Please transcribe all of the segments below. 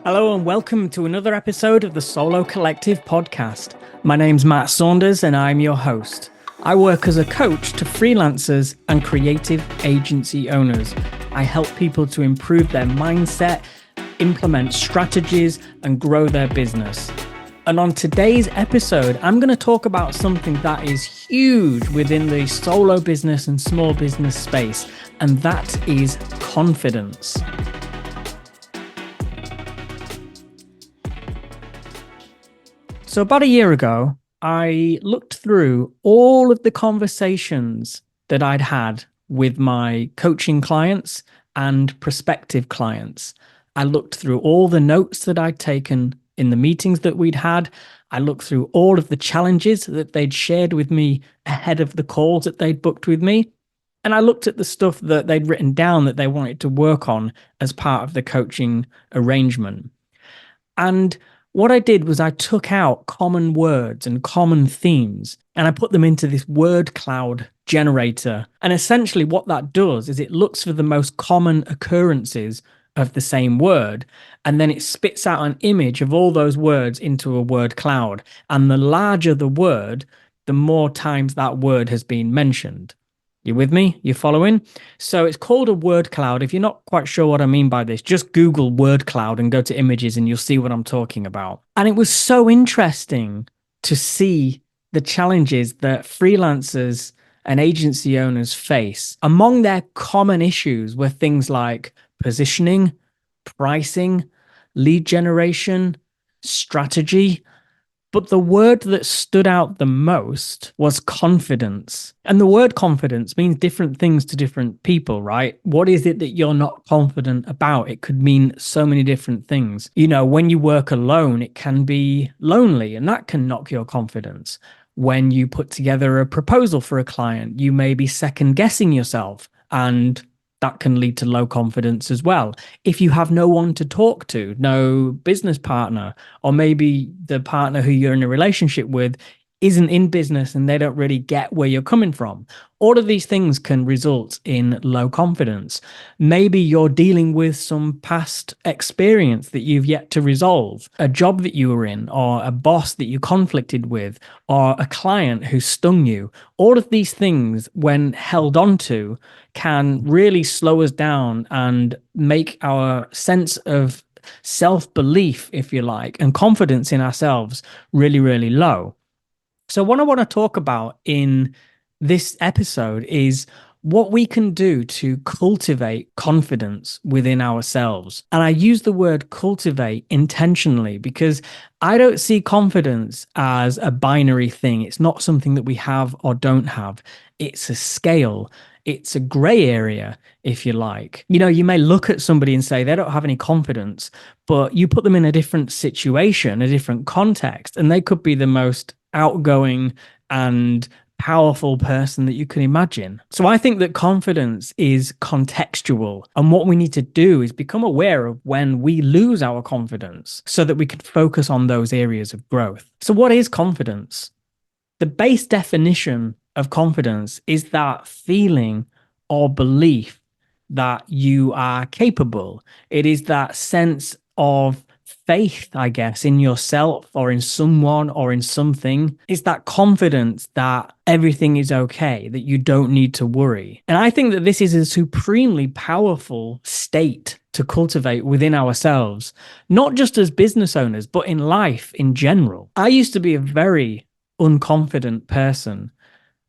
Hello and welcome to another episode of the Solo Collective podcast. My name's Matt Saunders and I'm your host. I work as a coach to freelancers and creative agency owners. I help people to improve their mindset, implement strategies, and grow their business. And on today's episode, I'm going to talk about something that is huge within the solo business and small business space, and that is confidence. So about a year ago, I looked through all of the conversations that I'd had with my coaching clients and prospective clients. I looked through all the notes that I'd taken in the meetings that we'd had. I looked through all of the challenges that they'd shared with me ahead of the calls that they'd booked with me. And I looked at the stuff that they'd written down that they wanted to work on as part of the coaching arrangement. And what I did was I took out common words and common themes and I put them into this word cloud generator. And essentially what that does is it looks for the most common occurrences of the same word, and then it spits out an image of all those words into a word cloud. And the larger the word, the more times that word has been mentioned. You with me? You following? So it's called a word cloud. If you're not quite sure what I mean by this, just Google word cloud and go to images and you'll see what I'm talking about. And it was so interesting to see the challenges that freelancers and agency owners face. Among their common issues were things like positioning, pricing, lead generation, strategy. But the word that stood out the most was confidence. And the word confidence means different things to different people, right? What is it that you're not confident about? It could mean so many different things. You know, when you work alone, it can be lonely and that can knock your confidence. When you put together a proposal for a client, you may be second guessing yourself, and that can lead to low confidence as well. If you have no one to talk to, no business partner, or maybe the partner who you're in a relationship with isn't in business and they don't really get where you're coming from. All of these things can result in low confidence. Maybe you're dealing with some past experience that you've yet to resolve, a job that you were in, or a boss that you conflicted with, or a client who stung you. All of these things, when held onto, can really slow us down and make our sense of self-belief, if you like, and confidence in ourselves really, really low. So what I want to talk about in this episode is what we can do to cultivate confidence within ourselves. And I use the word cultivate intentionally because I don't see confidence as a binary thing. It's not something that we have or don't have. It's a scale. It's a gray area, if you like. You know, you may look at somebody and say they don't have any confidence, but you put them in a different situation, a different context, and they could be the most outgoing and powerful person that you can imagine. So I think that confidence is contextual. And what we need to do is become aware of when we lose our confidence so that we can focus on those areas of growth. So what is confidence? The base definition of confidence is that feeling or belief that you are capable. It is that sense of faith, I guess, in yourself or in someone or in something. It's that confidence that everything is okay, that you don't need to worry. And I think that this is a supremely powerful state to cultivate within ourselves, not just as business owners, but in life in general. I used to be a very unconfident person.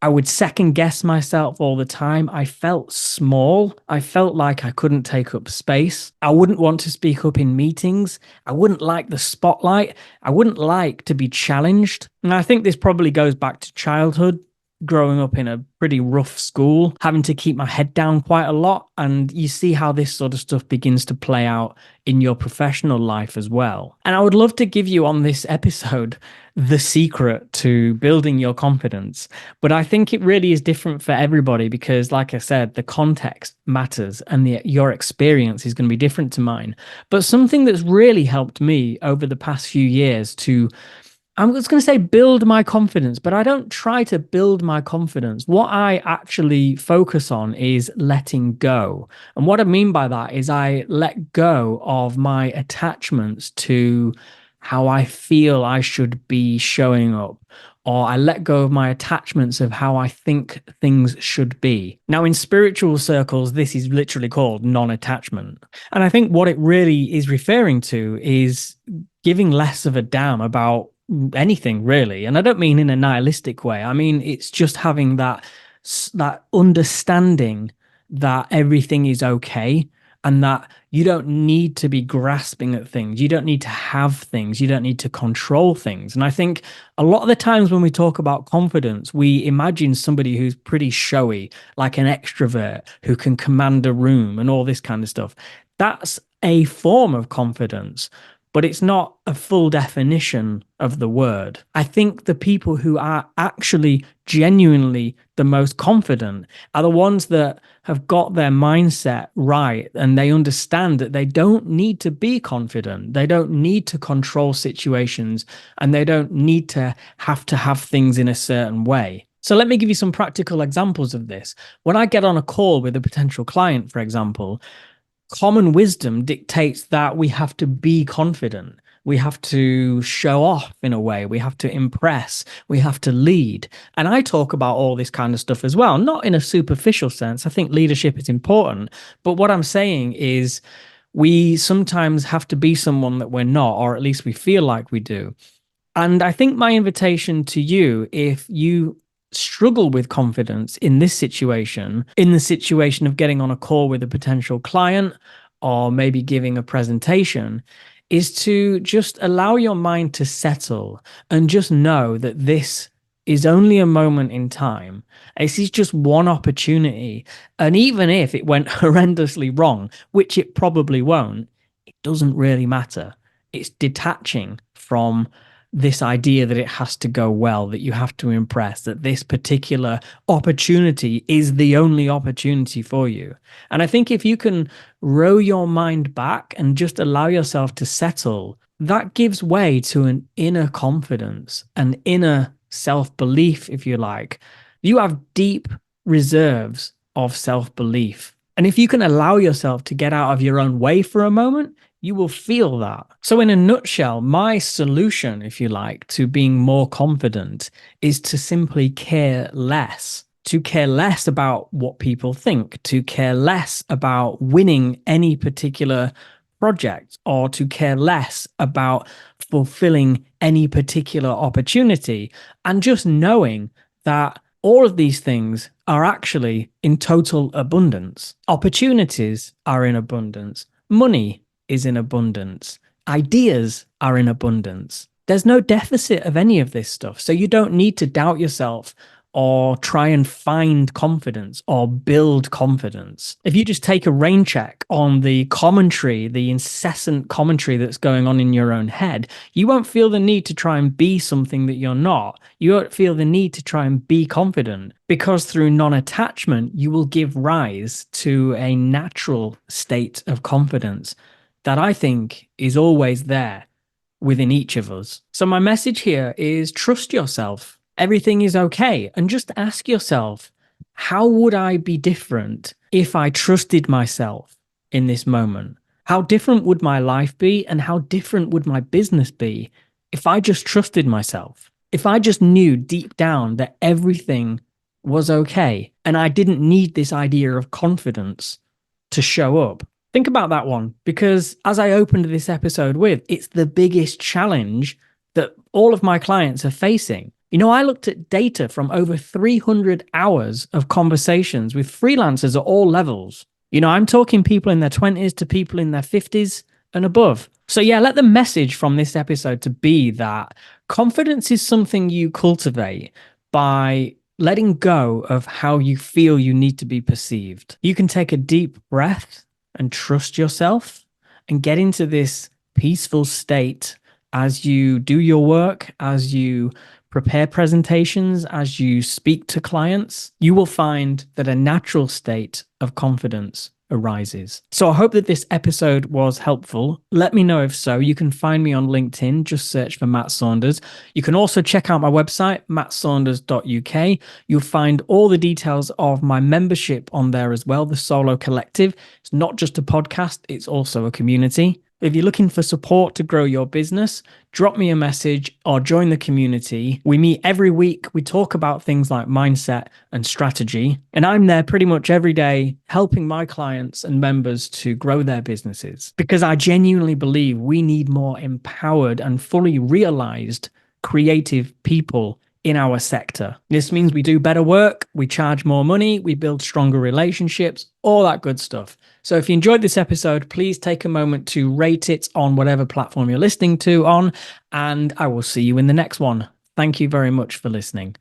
I would second guess myself all the time. I felt small. I felt like I couldn't take up space. I wouldn't want to speak up in meetings. I wouldn't like the spotlight. I wouldn't like to be challenged. And I think this probably goes back to childhood, growing up in a pretty rough school, having to keep my head down quite a lot. And you see how this sort of stuff begins to play out in your professional life as well. And I would love to give you on this episode the secret to building your confidence. But I think it really is different for everybody because, like I said, the context matters and your experience is going to be different to mine. But something that's really helped me over the past few years to I was going to say build my confidence, but I don't try to build my confidence. What I actually focus on is letting go. And what I mean by that is I let go of my attachments to how I feel I should be showing up, or I let go of my attachments of how I think things should be. Now, in spiritual circles, this is literally called non-attachment. And I think what it really is referring to is giving less of a damn about anything really. And I don't mean in a nihilistic way. I mean it's just having that understanding that everything is okay and that you don't need to be grasping at things. You don't need to have things. You don't need to control things. And I think a lot of the times when we talk about confidence, we imagine somebody who's pretty showy, like an extrovert who can command a room and all this kind of stuff. That's a form of confidence, but it's not a full definition of the word. I think the people who are actually genuinely the most confident are the ones that have got their mindset right and they understand that they don't need to be confident. They don't need to control situations and they don't need to have things in a certain way. So let me give you some practical examples of this. When I get on a call with a potential client, for example, common wisdom dictates that we have to be confident. We have to show off in a way. We have to impress. We have to lead. And I talk about all this kind of stuff as well, not in a superficial sense. I think leadership is important. But what I'm saying is we sometimes have to be someone that we're not, or at least we feel like we do. And I think my invitation to you, if you struggle with confidence in this situation, in the situation of getting on a call with a potential client or maybe giving a presentation, is to just allow your mind to settle and just know that this is only a moment in time. This is just one opportunity. And even if it went horrendously wrong, which it probably won't, it doesn't really matter. It's detaching from this idea that it has to go well, that you have to impress, that this particular opportunity is the only opportunity for you. And I think if you can row your mind back and just allow yourself to settle, that gives way to an inner confidence, an inner self belief, if you like. You have deep reserves of self belief. And if you can allow yourself to get out of your own way for a moment, you will feel that. So, in a nutshell, my solution, if you like, to being more confident is to simply care less, to care less about what people think, to care less about winning any particular project, or to care less about fulfilling any particular opportunity, and just knowing that all of these things are actually in total abundance. Opportunities are in abundance. Money is in abundance. Ideas are in abundance. There's no deficit of any of this stuff. So you don't need to doubt yourself or try and find confidence or build confidence. If you just take a rain check on the commentary, the incessant commentary that's going on in your own head, you won't feel the need to try and be something that you're not. You won't feel the need to try and be confident because through non-attachment, you will give rise to a natural state of confidence that I think is always there within each of us. So my message here is trust yourself. Everything is okay. And just ask yourself, how would I be different if I trusted myself in this moment? How different would my life be? And how different would my business be if I just trusted myself? If I just knew deep down that everything was okay and I didn't need this idea of confidence to show up. Think about that one, because as I opened this episode with, it's the biggest challenge that all of my clients are facing. You know, I looked at data from over 300 hours of conversations with freelancers at all levels. You know, I'm talking people in their 20s to people in their 50s and above. So yeah, let the message from this episode to be that confidence is something you cultivate by letting go of how you feel you need to be perceived. You can take a deep breath and trust yourself and get into this peaceful state as you do your work, as you prepare presentations, as you speak to clients. You will find that a natural state of confidence arises. So I hope that this episode was helpful. Let me know if so. You can find me on LinkedIn, just search for Matt Saunders. You can also check out my website, mattsaunders.uk. You'll find all the details of my membership on there as well, the Solo Collective. It's not just a podcast, it's also a community. If you're looking for support to grow your business, drop me a message or join the community. We meet every week. We talk about things like mindset and strategy. And I'm there pretty much every day helping my clients and members to grow their businesses because I genuinely believe we need more empowered and fully realized creative people in our sector. This means we do better work, we charge more money, we build stronger relationships, all that good stuff. So if you enjoyed this episode, please take a moment to rate it on whatever platform you're listening to on, and I will see you in the next one. Thank you very much for listening.